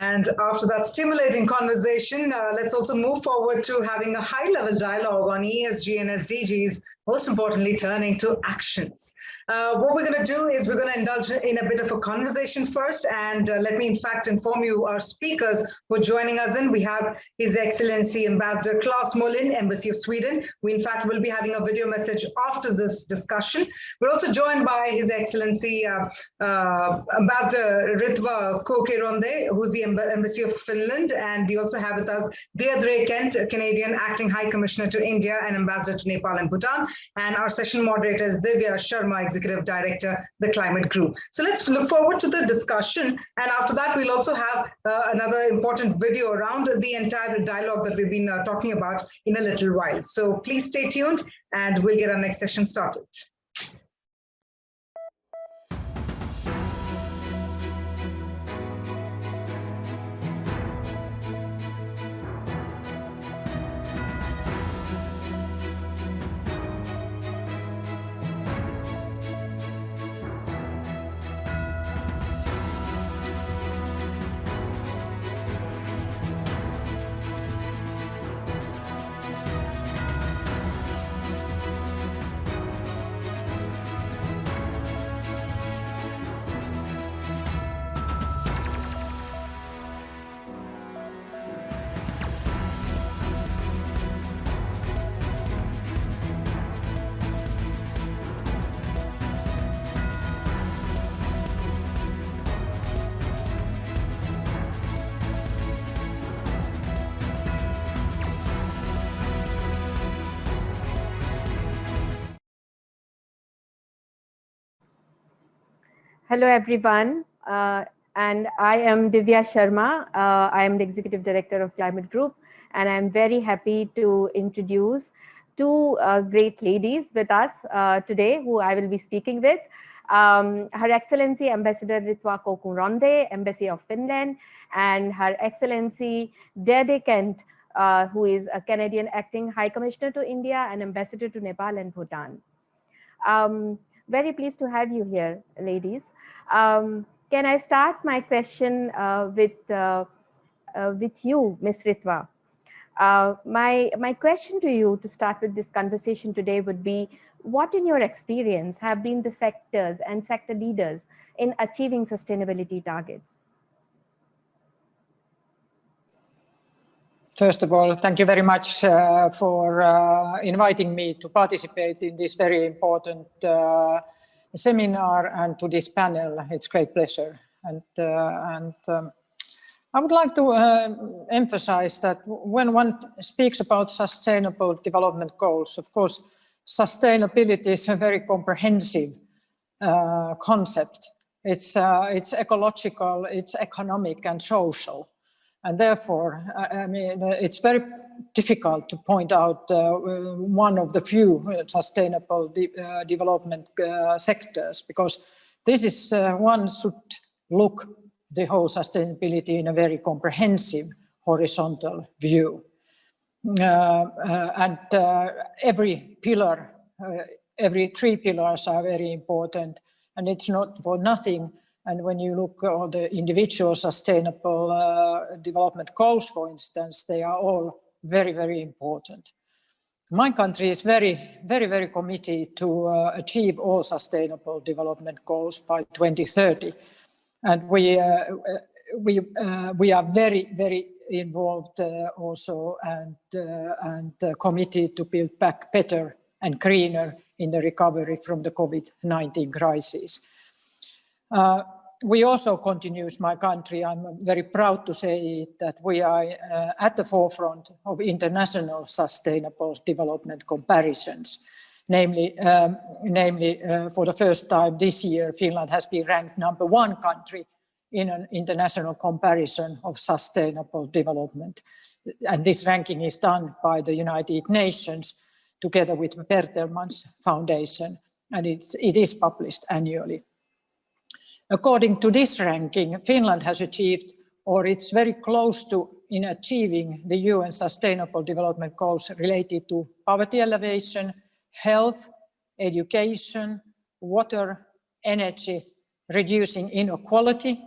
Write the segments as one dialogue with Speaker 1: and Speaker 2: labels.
Speaker 1: And after that stimulating conversation, let's also move forward to having a high-level dialogue on ESG and SDGs, most importantly, turning to actions. What we're going to do is we're going to indulge in a bit of a conversation first, and let me in fact inform you our speakers who are joining us in. We have His Excellency Ambassador Claes Molin, Embassy of Sweden. We in fact will be having a video message after this discussion. We're also joined by His Excellency Ambassador Ritva Kokeronde, who's the Embassy of Finland, and we also have with us Deirdre Kent, Canadian Acting High Commissioner to India and Ambassador to Nepal and Bhutan, and our session moderator is Divya Sharma, Executive Director, the Climate Group. So let's look forward to the discussion, and after that we'll also have another important video around the entire dialogue that we've been talking about in a little while. So please stay tuned and we'll get our next session started.
Speaker 2: Hello, everyone. And I am Divya Sharma. I am the Executive Director of Climate Group, and I'm very happy to introduce two great ladies with us today, who I will be speaking with. Her Excellency Ambassador Ritva Kokeronde, Embassy of Finland, and Her Excellency Deirdre Kent, who is a Canadian Acting High Commissioner to India and Ambassador to Nepal and Bhutan. Very pleased to have you here, ladies. Can I start my question with you, Ms. Ritva? My question to you to start with this conversation today would be, what in your experience have been the sectors and sector leaders in achieving sustainability targets?
Speaker 3: First of all, thank you very much for inviting me to participate in this very important seminar and to this panel. It's a great pleasure. And I would like to emphasize that when one speaks about sustainable development goals, of course, sustainability is a very comprehensive concept. It's ecological, it's economic and social. And therefore, I mean, it's very difficult to point out one of the few sustainable development sectors, because this is one should look the whole sustainability in a very comprehensive horizontal view. Every pillar, every three pillars are very important, and it's not for nothing. And when you look at the individual sustainable development goals, for instance, they are all very, very important. My country is very, very committed to achieve all sustainable development goals by 2030. And we are very, very involved also and committed to build back better and greener in the recovery from the COVID-19 crisis. We also continue, my country, I'm very proud to say that we are at the forefront of international sustainable development comparisons. Namely, for the first time this year, Finland has been ranked #1 country in an international comparison of sustainable development. And this ranking is done by the United Nations together with Bertelmans Foundation, and it is published annually. According to this ranking, Finland has achieved, or it's very close to in achieving the UN Sustainable Development Goals related to poverty alleviation, health, education, water, energy, reducing inequality,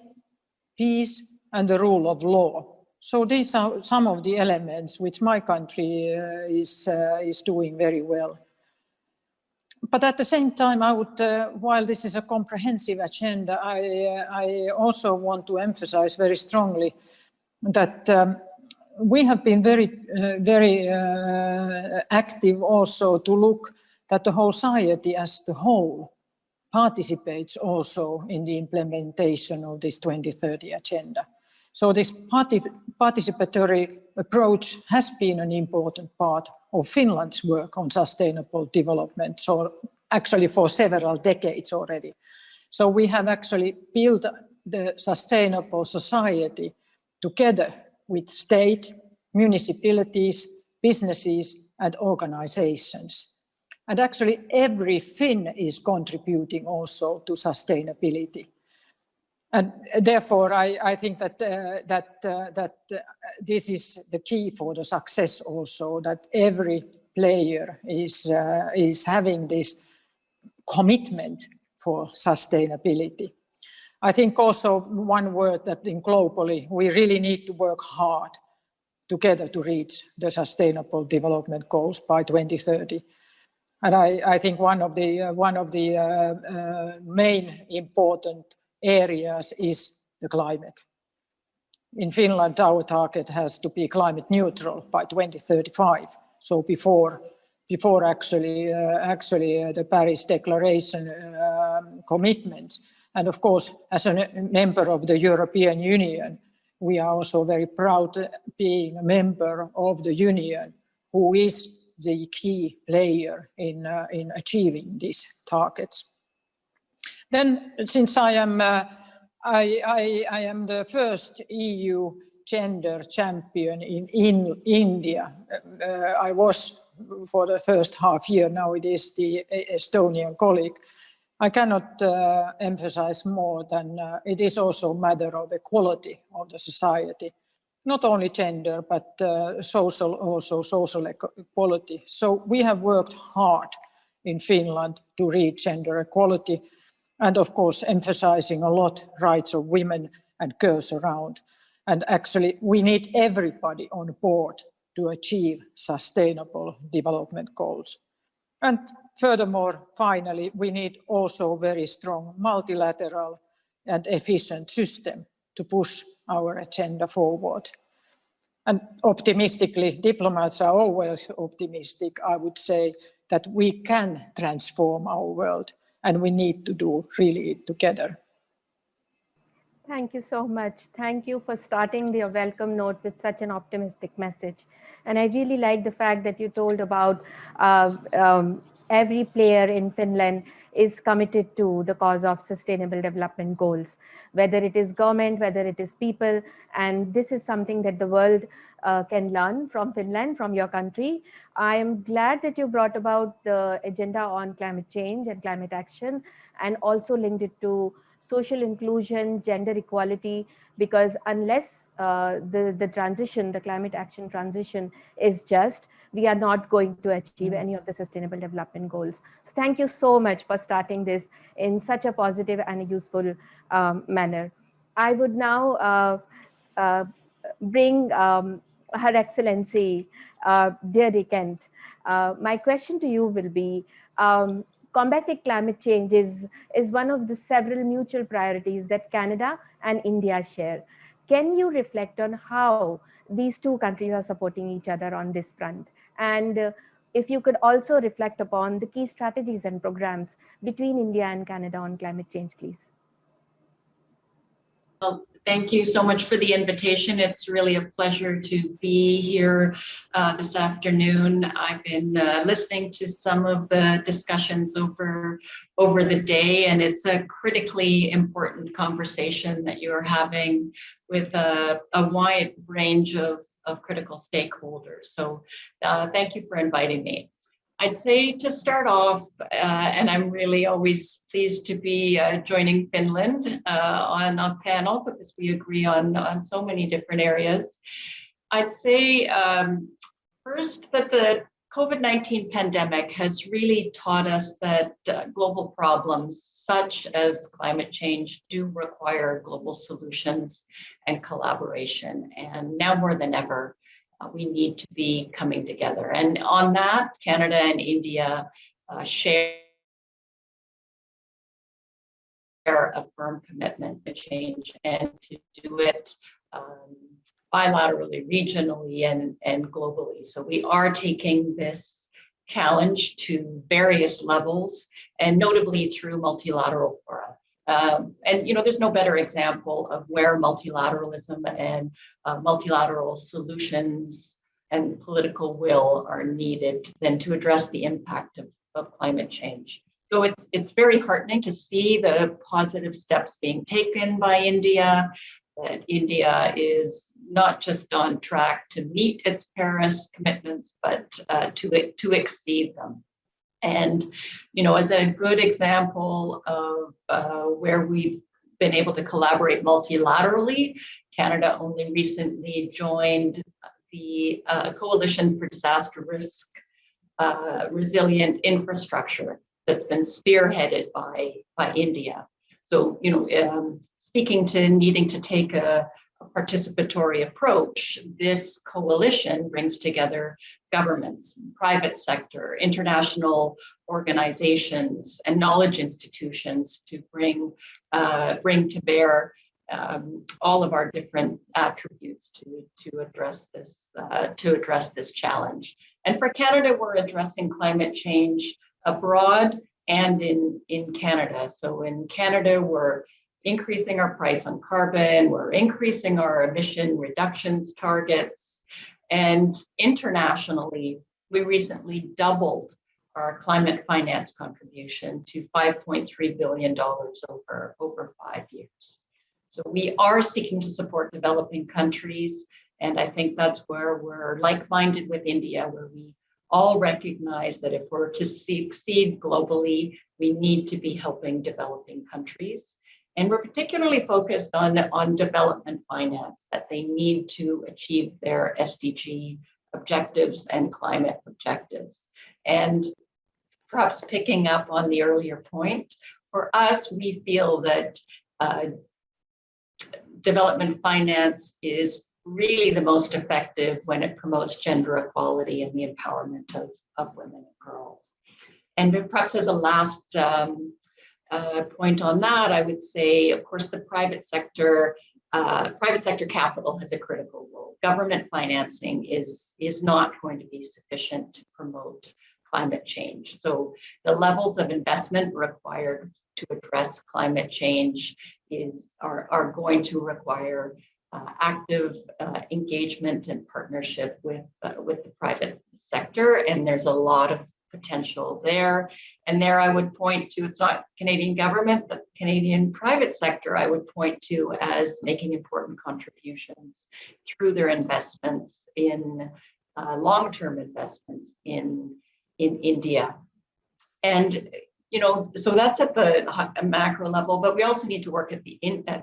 Speaker 3: peace, and the rule of law. So these are some of the elements which my country is doing very well. But at the same time, I would, while this is a comprehensive agenda, I also want to emphasize very strongly that we have been very active also to look that the whole society as the whole participates also in the implementation of this 2030 agenda. So this participatory approach has been an important part of Finland's work on sustainable development, so actually for several decades already. So we have actually built the sustainable society together with state, municipalities, businesses, and organizations. And actually every Finn is contributing also to sustainability. And therefore, I think that this is the key for the success also, that every player is having this commitment for sustainability. I think also one word that in globally, we really need to work hard together to reach the Sustainable Development Goals by 2030. And I think one of the main important areas is the climate. In Finland, our target has to be climate neutral by 2035. So before actually the Paris Declaration commitments. And of course, as a member of the European Union, we are also very proud being a member of the Union, who is the key player in achieving these targets. Then, since I am the first EU gender champion in India, I was for the first half year. Now it is the Estonian colleague. I cannot emphasize more than it is also a matter of equality of the society. Not only gender, but social equality. So we have worked hard in Finland to reach gender equality, and of course emphasizing a lot rights of women and girls around. And actually we need everybody on board to achieve sustainable development goals. And furthermore, finally, we need also very strong multilateral and efficient system to push our agenda forward. And optimistically, diplomats are always optimistic. I would say that we can transform our world, and we need to do really it together.
Speaker 2: Thank you so much. Thank you for starting your welcome note with such an optimistic message. And I really like the fact that you told about every player in Finland is committed to the cause of sustainable development goals, whether it is government, whether it is people. And this is something that the world can learn from Finland, from your country. I am glad that you brought about the agenda on climate change and climate action, and also linked it to social inclusion, gender equality, because unless the transition, the climate action transition is just, we are not going to achieve any of the sustainable development goals. So thank you so much for starting this in such a positive and a useful manner. I would now bring Her Excellency, dear Kent. My question to you will be, combating climate change is one of the several mutual priorities that Canada and India share. Can you reflect on how these two countries are supporting each other on this front? And if you could also reflect upon the key strategies and programs between India and Canada on climate change, please.
Speaker 4: Well, thank you so much for the invitation. It's really a pleasure to be here this afternoon. I've been listening to some of the discussions over the day, and it's a critically important conversation that you are having with a wide range of critical stakeholders. So thank you for inviting me. I'd say to start off, and I'm really always pleased to be joining Finland on a panel because we agree on so many different areas. I'd say first that the COVID-19 pandemic has really taught us that global problems such as climate change do require global solutions and collaboration. And now more than ever, we need to be coming together. And on that, Canada and India share a firm commitment to change and to do it bilaterally, regionally, and globally. So we are taking this challenge to various levels, and notably through multilateral fora. And there's no better example of where multilateralism and multilateral solutions and political will are needed than to address the impact of climate change. So it's very heartening to see the positive steps being taken by India, that India is not just on track to meet its Paris commitments, but to exceed them. And, as a good example of where we've been able to collaborate multilaterally, Canada only recently joined the Coalition for Disaster Risk Resilient Infrastructure that's been spearheaded by India. So, speaking to needing to take a participatory approach, this coalition brings together governments, private sector, international organizations, and knowledge institutions to bring to bear all of our different attributes to address this challenge. And for Canada, we're addressing climate change abroad and in Canada. So in Canada, we're increasing our price on carbon, we're increasing our emission reductions targets, and internationally, we recently doubled our climate finance contribution to $5.3 billion over 5 years. So we are seeking to support developing countries, and I think that's where we're like-minded with India, where we all recognize that if we're to succeed globally, we need to be helping developing countries. And we're particularly focused on development finance, that they need to achieve their SDG objectives and climate objectives. And perhaps picking up on the earlier point, for us, we feel that development finance is really the most effective when it promotes gender equality and the empowerment of women and girls. And perhaps as a last point on that, I would say, of course, the private sector capital has a critical role. Government financing is not going to be sufficient to promote climate change. So the levels of investment required to address climate change are going to require active engagement and partnership with the private sector, and there's a lot of potential there. And there I would point to, it's not Canadian government, but Canadian private sector I would point to as making important contributions through their investments in long-term investments in India. And so that's at the macro level, but we also need to work at the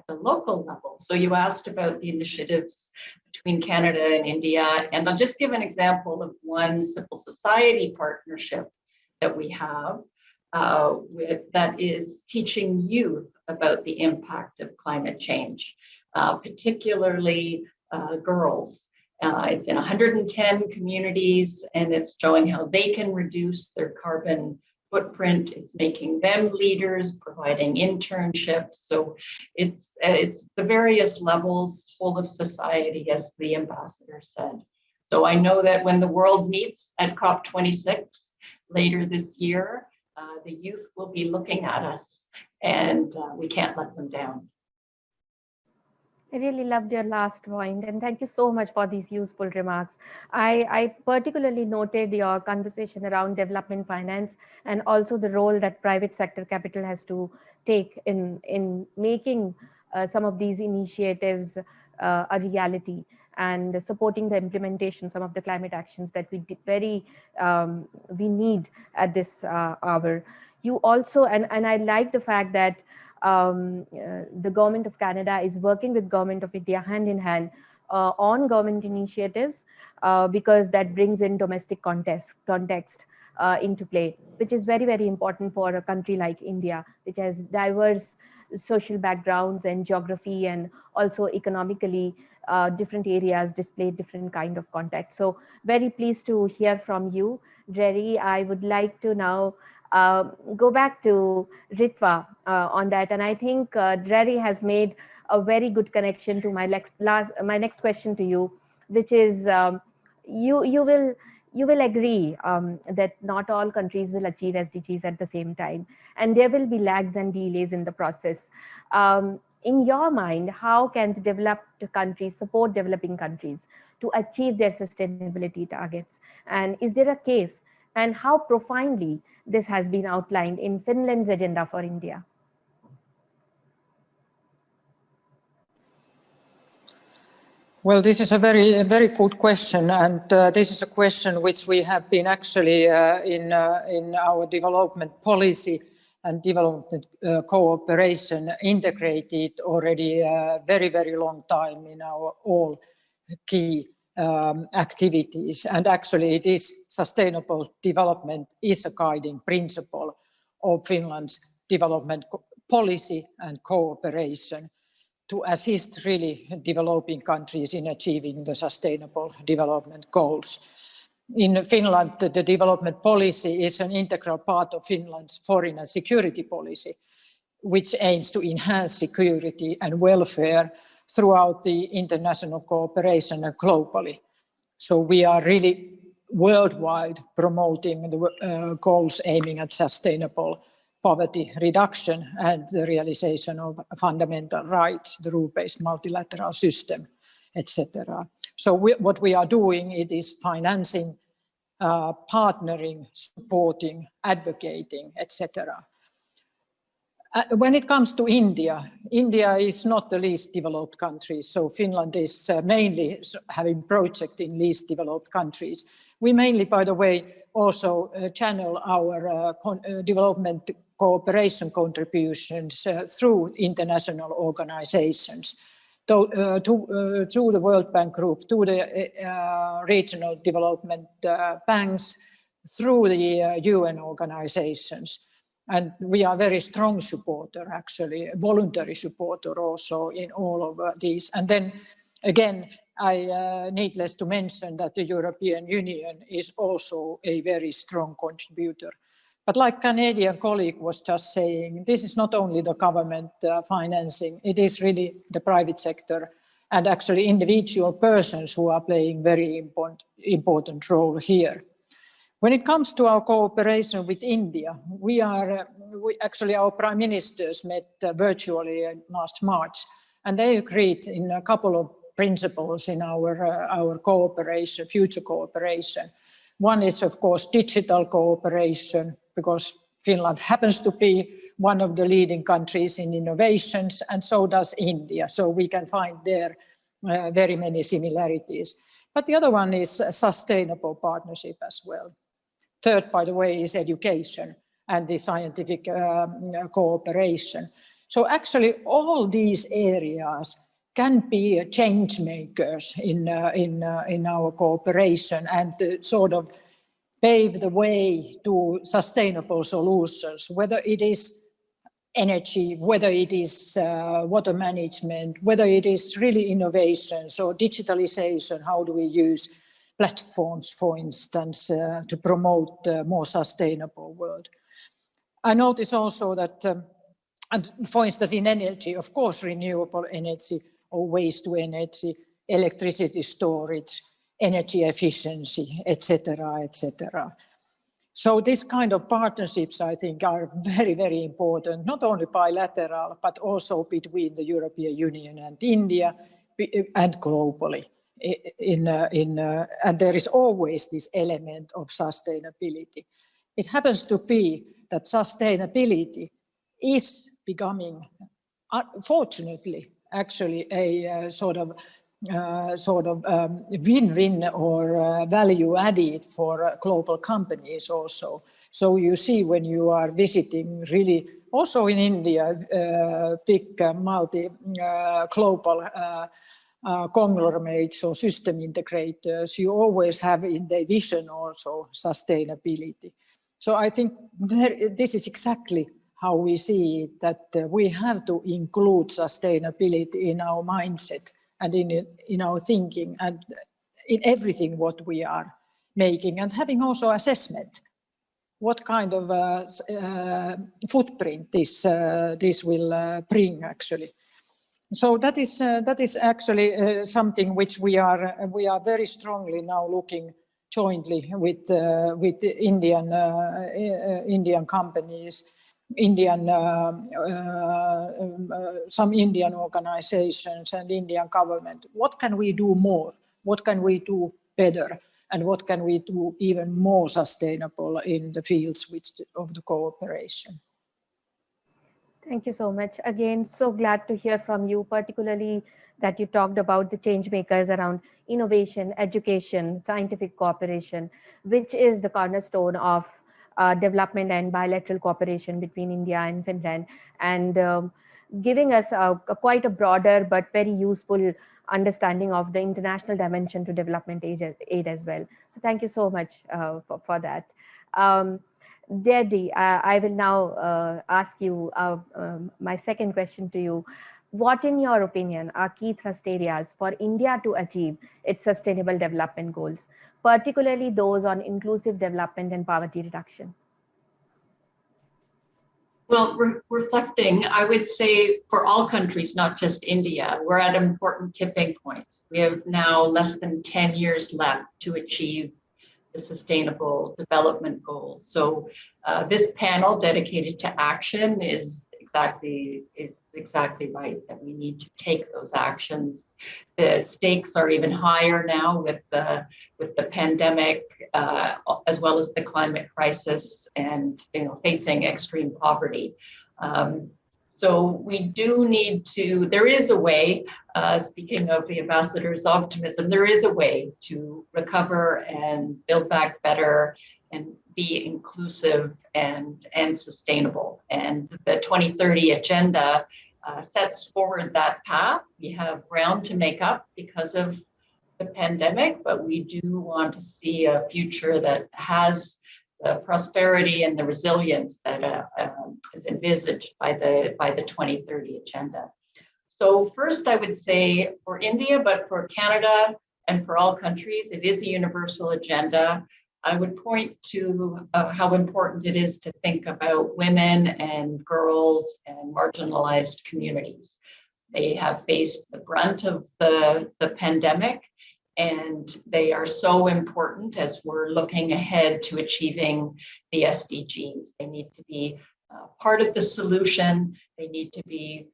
Speaker 4: local level. So you asked about the initiatives between Canada and India, and I'll just give an example of one civil society partnership that we have that is teaching youth about the impact of climate change, particularly girls. It's in 110 communities, and it's showing how they can reduce their carbon footprint. It's making them leaders, providing internships. So it's the various levels, whole of society, as the ambassador said. So I know that when the world meets at COP26 later this year, the youth will be looking at us, and we can't let them down.
Speaker 2: I really loved your last point, and thank you so much for these useful remarks. I particularly noted your conversation around development finance and also the role that private sector capital has to take in making some of these initiatives a reality and supporting the implementation, some of the climate actions that we need at this hour. You also, and I like the fact that the government of Canada is working with government of India hand in hand on government initiatives, because that brings in domestic context into play, which is very, very important for a country like India, which has diverse social backgrounds and geography, and also economically different areas display different kind of context. So very pleased to hear from you, Jerry. I would like to now go back to Ritva on that, and I think Jerry has made a very good connection to my next question to you, which is you will agree that not all countries will achieve SDGs at the same time, and there will be lags and delays in the process. In your mind, how can the developed countries support developing countries to achieve their sustainability targets? And is there a case, and how profoundly this has been outlined in Finland's agenda for India?
Speaker 3: Well, this is a very good question, and this is a question which we have been actually in our development policy and development cooperation integrated already very, very long time in our all key activities. And actually it is sustainable development is a guiding principle of Finland's development policy and cooperation to assist really developing countries in achieving the sustainable development goals. In Finland, the development policy is an integral part of Finland's foreign and security policy, which aims to enhance security and welfare throughout the international cooperation and globally. So we are really worldwide promoting the goals aiming at sustainable poverty reduction and the realization of fundamental rights, the rule-based multilateral system, etc. So what we are doing, it is financing, partnering, supporting, advocating, etc. When it comes to India, India is not the least developed country, so Finland is mainly having projects in least developed countries. We mainly, by the way, also channel our development cooperation contributions through international organizations, through the World Bank Group, to the regional development banks, through the UN organizations. And we are very strong supporter, actually, voluntary supporter also in all of these. And then again, needless to mention that the European Union is also a very strong contributor. But like Canadian colleague was just saying, this is not only the government financing, it is really the private sector and actually individual persons who are playing very important role here. When it comes to our cooperation with India, actually our prime ministers met virtually last March, and they agreed in a couple of principles in our cooperation, future cooperation. One is, of course, digital cooperation, because Finland happens to be one of the leading countries in innovations, and so does India. So we can find there very many similarities. But the other one is sustainable partnership as well. Third, by the way, is education and the scientific cooperation. So actually all these areas can be change makers in our cooperation and sort of pave the way to sustainable solutions, whether it is energy, whether it is water management, whether it is really innovations or digitalization. How do we use platforms, for instance, to promote a more sustainable world? I notice also that, and for instance, in energy, of course, renewable energy or waste to energy, electricity storage, energy efficiency, etc., etc. So this kind of partnerships, I think, are very, very important, not only bilateral, but also between the European Union and India and globally. And there is always this element of sustainability. It happens to be that sustainability is becoming, fortunately, actually a sort of win-win or value added for global companies also. So you see when you are visiting really also in India, big multi-global conglomerates or system integrators, you always have in their vision also sustainability. So I think this is exactly how we see it, that we have to include sustainability in our mindset and in our thinking and in everything what we are making, and having also assessment. What kind of footprint this will bring actually. So that is actually something which we are very strongly now looking jointly with Indian companies, some Indian organizations and Indian government. What can we do more? What can we do better? And what can we do even more sustainable in the fields of the cooperation?
Speaker 2: Thank you so much. Again, so glad to hear from you, particularly that you talked about the change makers around innovation, education, scientific cooperation, which is the cornerstone of development and bilateral cooperation between India and Finland, and giving us quite a broader but very useful understanding of the international dimension to development aid as well. So thank you so much for that. Deirdre, I will now ask you my second question to you. What, in your opinion, are key thrust areas for India to achieve its sustainable development goals, particularly those on inclusive development and poverty reduction?
Speaker 4: Well, reflecting, I would say for all countries, not just India, we're at an important tipping point. We have now less than 10 years left to achieve the Sustainable Development Goals. So this panel dedicated to action is exactly right, that we need to take those actions. The stakes are even higher now with the pandemic, as well as the climate crisis, and facing extreme poverty. So we do need to, there is a way, speaking of the ambassador's optimism, there is a way to recover and build back better and be inclusive and sustainable. And the 2030 agenda sets forward that path. We have ground to make up because of the pandemic, but we do want to see a future that has the prosperity and the resilience that is envisaged by the 2030 agenda. So first, I would say for India, but for Canada and for all countries, it is a universal agenda. I would point to how important it is to think about women and girls and marginalized communities. They have faced the brunt of the pandemic, and they are so important as we're looking ahead to achieving the SDGs. They need to be part of the solution. They need to be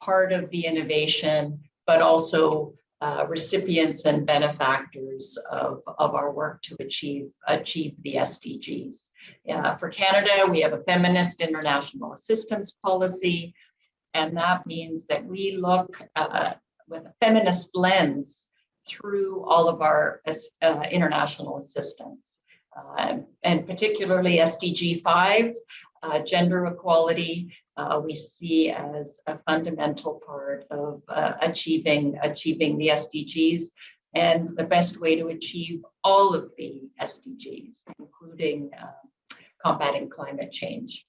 Speaker 4: part of the innovation, but also recipients and benefactors of our work to achieve the SDGs. For Canada, we have a feminist international assistance policy, and that means that we look with a feminist lens through all of our international assistance, and particularly SDG 5, gender equality, we see as a fundamental part of achieving the SDGs, and the best way to achieve all of the SDGs, including combating climate change.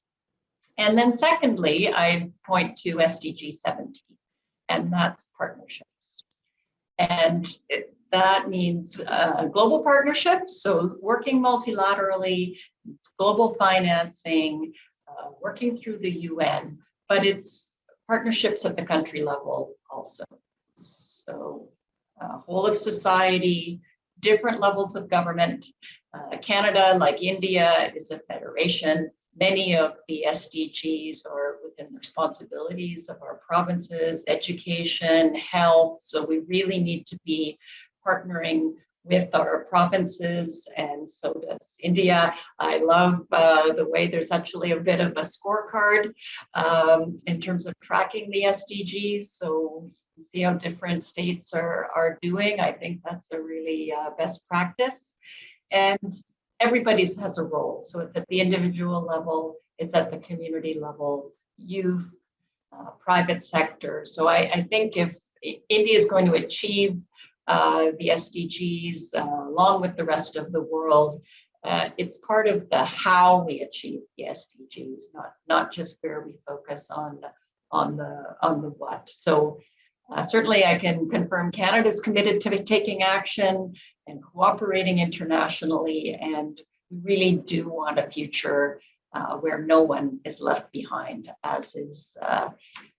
Speaker 4: And then secondly, I point to SDG 17, and that's partnerships. And that means global partnerships, so working multilaterally, global financing, working through the UN, but it's partnerships at the country level also. So whole of society, different levels of government. Canada, like India, is a federation. Many of the SDGs are within the responsibilities of our provinces, education, health. So we really need to be partnering with our provinces, and so does India. I love the way there's actually a bit of a scorecard in terms of tracking the SDGs. So you see how different states are doing. I think that's a really best practice. And everybody has a role. So it's at the individual level, it's at the community level, youth, private sector. So I think if India is going to achieve the SDGs along with the rest of the world. It's part of the how we achieve the SDGs, not just where we focus on the what. So certainly I can confirm Canada is committed to taking action and cooperating internationally, and we really do want a future where no one is left behind, as is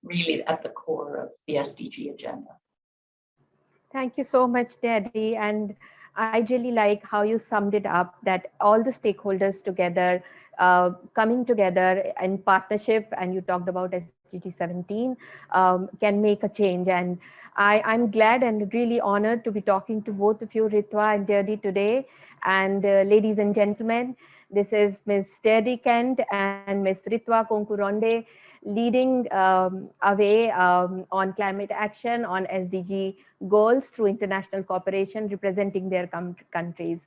Speaker 4: really at the core of the SDG agenda.
Speaker 2: Thank you so much, Daddy. And I really like how you summed it up, that all the stakeholders together, coming together in partnership, and you talked about SDG 17, can make a change. And I'm glad and really honored to be talking to both of you, Ritwa and Daddy, today. And ladies and gentlemen, this is Ms. Daddy Kent and Ms. Ritwa Konkuronde, leading away on climate action, on SDG goals through international cooperation, representing their countries.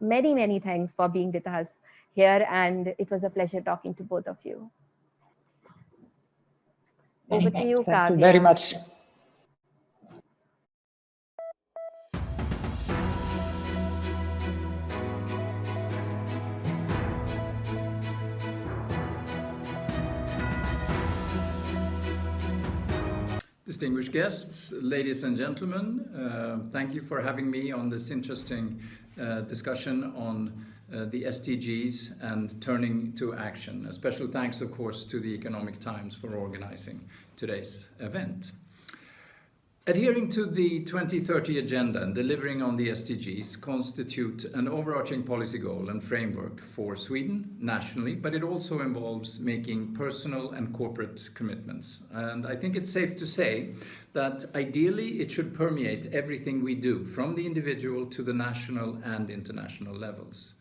Speaker 2: Many, many thanks for being with us here, and it was a pleasure talking to both of you. Over to you, Kavya.
Speaker 3: Thank you very much.
Speaker 5: Distinguished guests, ladies and gentlemen, thank you for having me on this interesting discussion on the SDGs and turning to action. A special thanks, of course, to the Economic Times for organizing today's event. Adhering to the 2030 Agenda and delivering on the SDGs constitute an overarching policy goal and framework for Sweden nationally, but it also involves making personal and corporate commitments. And I think it's safe to say that ideally it should permeate everything we do, from the individual to the national and international levels.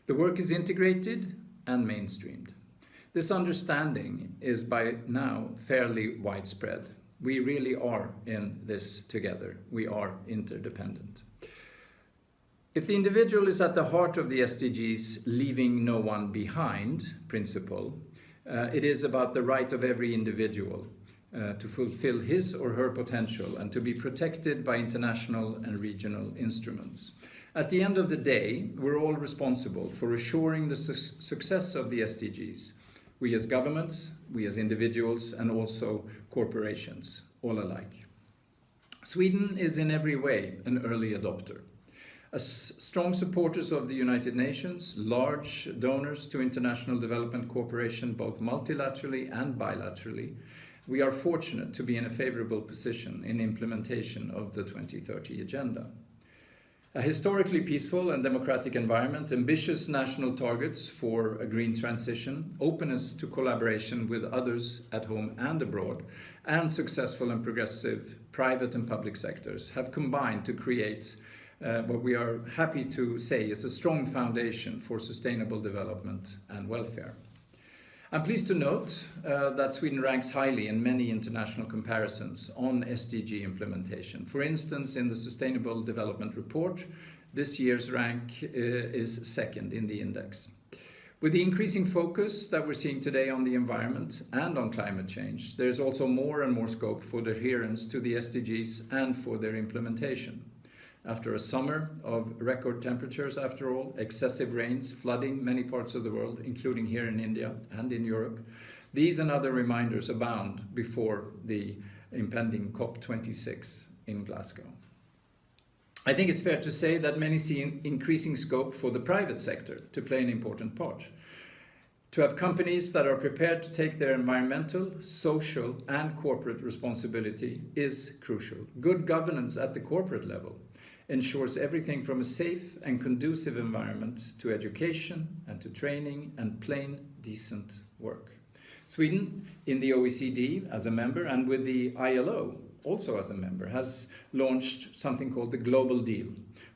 Speaker 5: The work is integrated and mainstreamed. This understanding is by now fairly widespread. We really are in this together. We are interdependent. If the individual is at the heart of the SDGs leaving no one behind principle, it is about the right of every individual to fulfill his or her potential and to be protected by international and regional instruments. At the end of the day, we're all responsible for assuring the success of the SDGs. We as governments, we as individuals, and also corporations, all alike. Sweden is in every way an early adopter. As strong supporters of the United Nations, large donors to international development cooperation, both multilaterally and bilaterally, we are fortunate to be in a favorable position in implementation of the 2030 Agenda. A historically peaceful and democratic environment, ambitious national targets for a green transition, openness to collaboration with others at home and abroad, and successful and progressive private and public sectors have combined to create what we are happy to say is a strong foundation for sustainable development and welfare. I'm pleased to note that Sweden ranks highly in many international comparisons on SDG implementation. For instance, in the Sustainable Development Report, this year's rank is second in the index. With the increasing focus that we're seeing today on the environment and on climate change, there's also more and more scope for the adherence to the SDGs and for their implementation. After a summer of record temperatures, after all, excessive rains, flooding many parts of the world, including here in India and in Europe, these and other reminders abound before the impending COP26 in Glasgow. I think it's fair to say that many see increasing scope for the private sector to play an important part. To have companies that are prepared to take their environmental, social, and corporate responsibility is crucial. Good governance at the corporate level ensures everything from a safe and conducive environment to education and to training and plain, decent work. Sweden, in the OECD as a member and with the ILO also as a member, has launched something called the Global Deal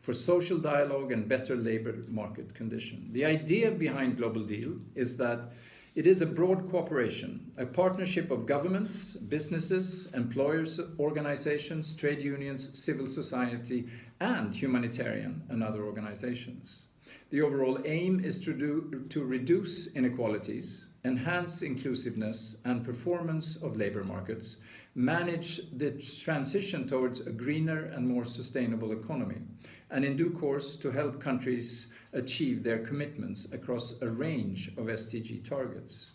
Speaker 5: for social dialogue and better labor market condition. The idea behind Global Deal is that it is a broad cooperation, a partnership of governments, businesses, employers, organizations, trade unions, civil society, and humanitarian and other organizations. The overall aim is to reduce inequalities, enhance inclusiveness and performance of labour markets, manage the transition towards a greener and more sustainable economy, and in due course to help countries achieve their commitments across a range of SDG targets.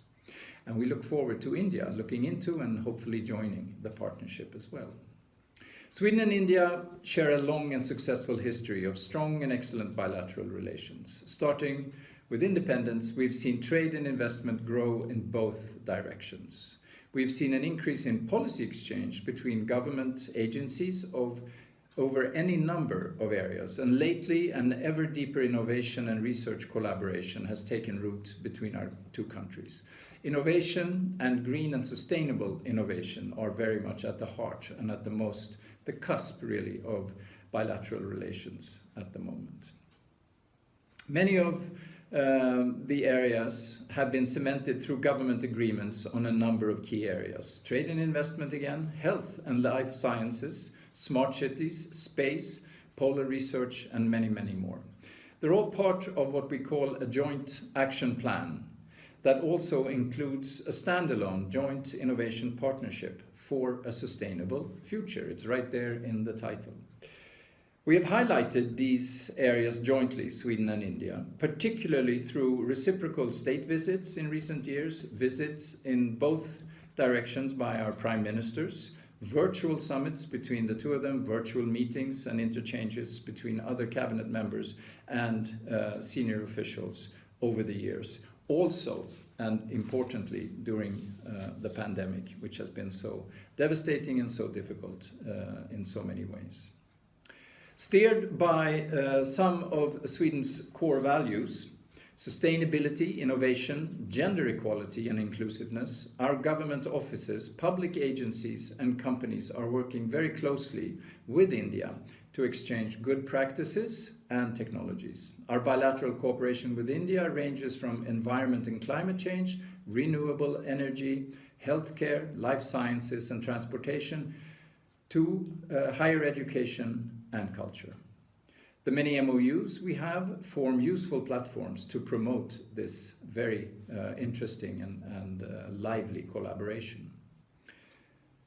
Speaker 5: And we look forward to India looking into and hopefully joining the partnership as well. Sweden and India share a long and successful history of strong and excellent bilateral relations. Starting with independence, we've seen trade and investment grow in both directions. We've seen an increase in policy exchange between government agencies over any number of areas, and lately an ever deeper innovation and research collaboration has taken root between our two countries. Innovation and green and sustainable innovation are very much at the heart and at the cusp really of bilateral relations at the moment. Many of the areas have been cemented through government agreements on a number of key areas. Trade and investment again, health and life sciences, smart cities, space, polar research, and many, many more. They're all part of what we call a joint action plan that also includes a standalone joint innovation partnership for a sustainable future. It's right there in the title. We have highlighted these areas jointly, Sweden and India, particularly through reciprocal state visits in recent years, visits in both directions by our prime ministers, virtual summits between the two of them, virtual meetings and interchanges between other cabinet members and senior officials over the years. Also, and importantly, during the pandemic, which has been so devastating and so difficult in so many ways. Steered by some of Sweden's core values, sustainability, innovation, gender equality and inclusiveness, our government offices, public agencies and companies are working very closely with India to exchange good practices and technologies. Our bilateral cooperation with India ranges from environment and climate change, renewable energy, healthcare, life sciences and transportation, to higher education and culture. The many MOUs we have form useful platforms to promote this very interesting and lively collaboration.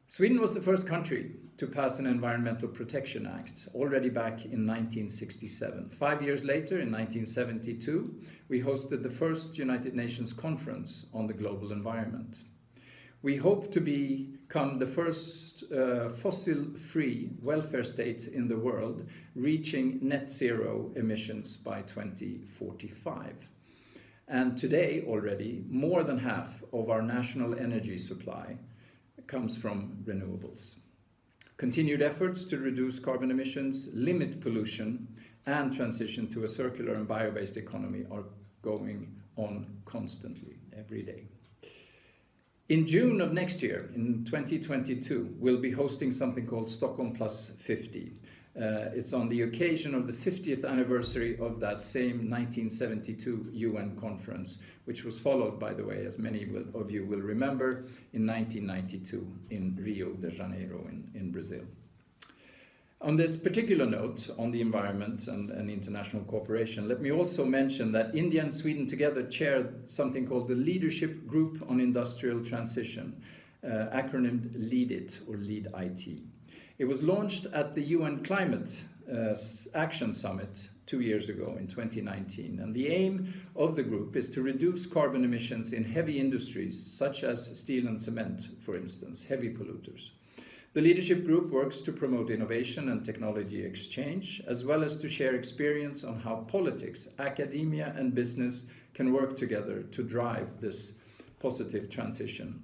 Speaker 5: Sweden was the first country to pass an Environmental Protection Act already back in 1967. 5 years later, in 1972, we hosted the first United Nations Conference on the Global Environment. We hope to become the first fossil-free welfare state in the world, reaching net zero emissions by 2045. And today already, more than half of our national energy supply comes from renewables. Continued efforts to reduce carbon emissions, limit pollution, and transition to a circular and bio-based economy are going on constantly, every day. In June of next year, in 2022, we'll be hosting something called Stockholm Plus 50. It's on the occasion of the 50th anniversary of that same 1972 UN conference, which was followed, by the way, as many of you will remember, in 1992 in Rio de Janeiro in Brazil. On this particular note on the environment and international cooperation, let me also mention that India and Sweden together chair something called the Leadership Group on Industrial Transition, acronymed LEAD-IT or LEAD-IT. It was launched at the UN Climate Action Summit 2 years ago in 2019, and the aim of the group is to reduce carbon emissions in heavy industries such as steel and cement, for instance, heavy polluters. The leadership group works to promote innovation and technology exchange, as well as to share experience on how politics, academia and business can work together to drive this positive transition.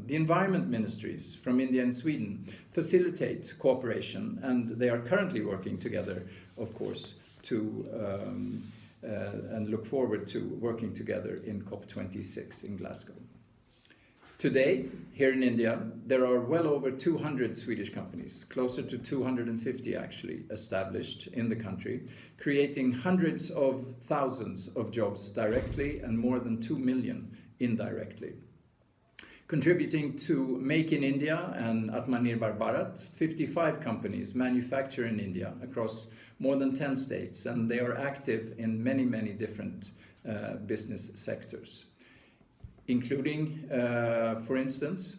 Speaker 5: The environment ministries from India and Sweden facilitate cooperation, and they are currently working together, of course, and look forward to working together in COP26 in Glasgow. Today, here in India, there are well over 200 Swedish companies, closer to 250 actually, established in the country, creating hundreds of thousands of jobs directly and more than 2 million indirectly. Contributing to Make in India and Atmanirbhar Bharat, 55 companies manufacture in India across more than 10 states, and they are active in many, many different business sectors, including, for instance,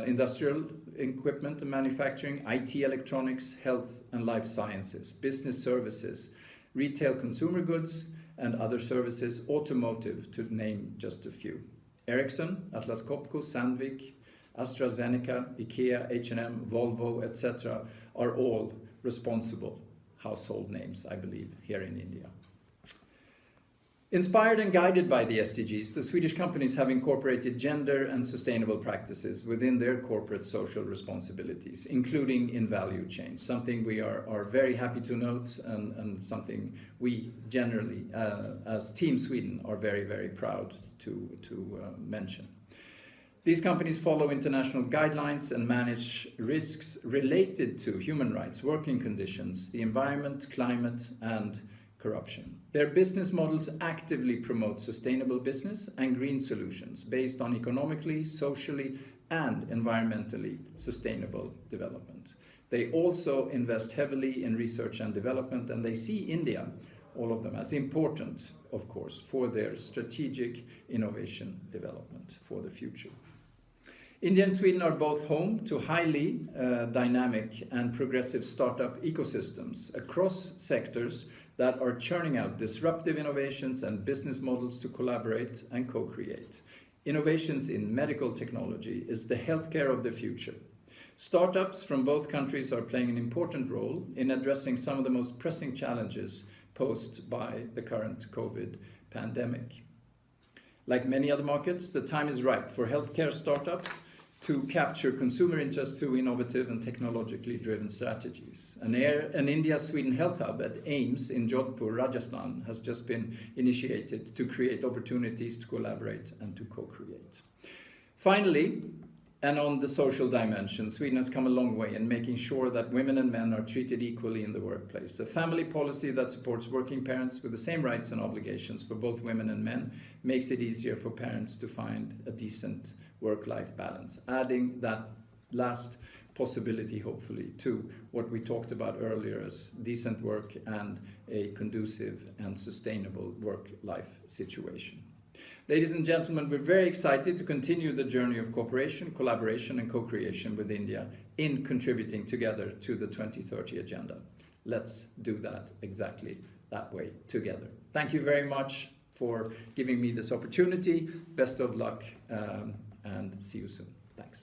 Speaker 5: industrial equipment and manufacturing, IT electronics, health and life sciences, business services, retail consumer goods and other services, automotive, to name just a few. Ericsson, Atlas Copco, Sandvik, AstraZeneca, IKEA, H&M, Volvo, etc. are all responsible household names, I believe, here in India. Inspired and guided by the SDGs, the Swedish companies have incorporated gender and sustainable practices within their corporate social responsibilities, including in value chains, something we are very happy to note and something we generally, as Team Sweden, are very, very proud to mention. These companies follow international guidelines and manage risks related to human rights, working conditions, the environment, climate, and corruption. Their business models actively promote sustainable business and green solutions based on economically, socially, and environmentally sustainable development. They also invest heavily in research and development, and they see India, all of them, as important, of course, for their strategic innovation development for the future. India and Sweden are both home to highly dynamic and progressive startup ecosystems across sectors that are churning out disruptive innovations and business models to collaborate and co-create. Innovations in medical technology is the healthcare of the future. Startups from both countries are playing an important role in addressing some of the most pressing challenges posed by the current COVID pandemic. Like many other markets, the time is ripe for healthcare startups to capture consumer interest through innovative and technologically driven strategies. An India-Sweden health hub at AIIMS in Jodhpur, Rajasthan, has just been initiated to create opportunities to collaborate and to co-create. Finally, and on the social dimension, Sweden has come a long way in making sure that women and men are treated equally in the workplace. A family policy that supports working parents with the same rights and obligations for both women and men makes it easier for parents to find a decent work-life balance, adding that last possibility, hopefully, to what we talked about earlier as decent work and a conducive and sustainable work-life situation. Ladies and gentlemen, we're very excited to continue the journey of cooperation, collaboration, and co-creation with India in contributing together to the 2030 agenda. Let's do that exactly that way together. Thank you very much for giving me this opportunity. Best of luck and see you soon. Thanks.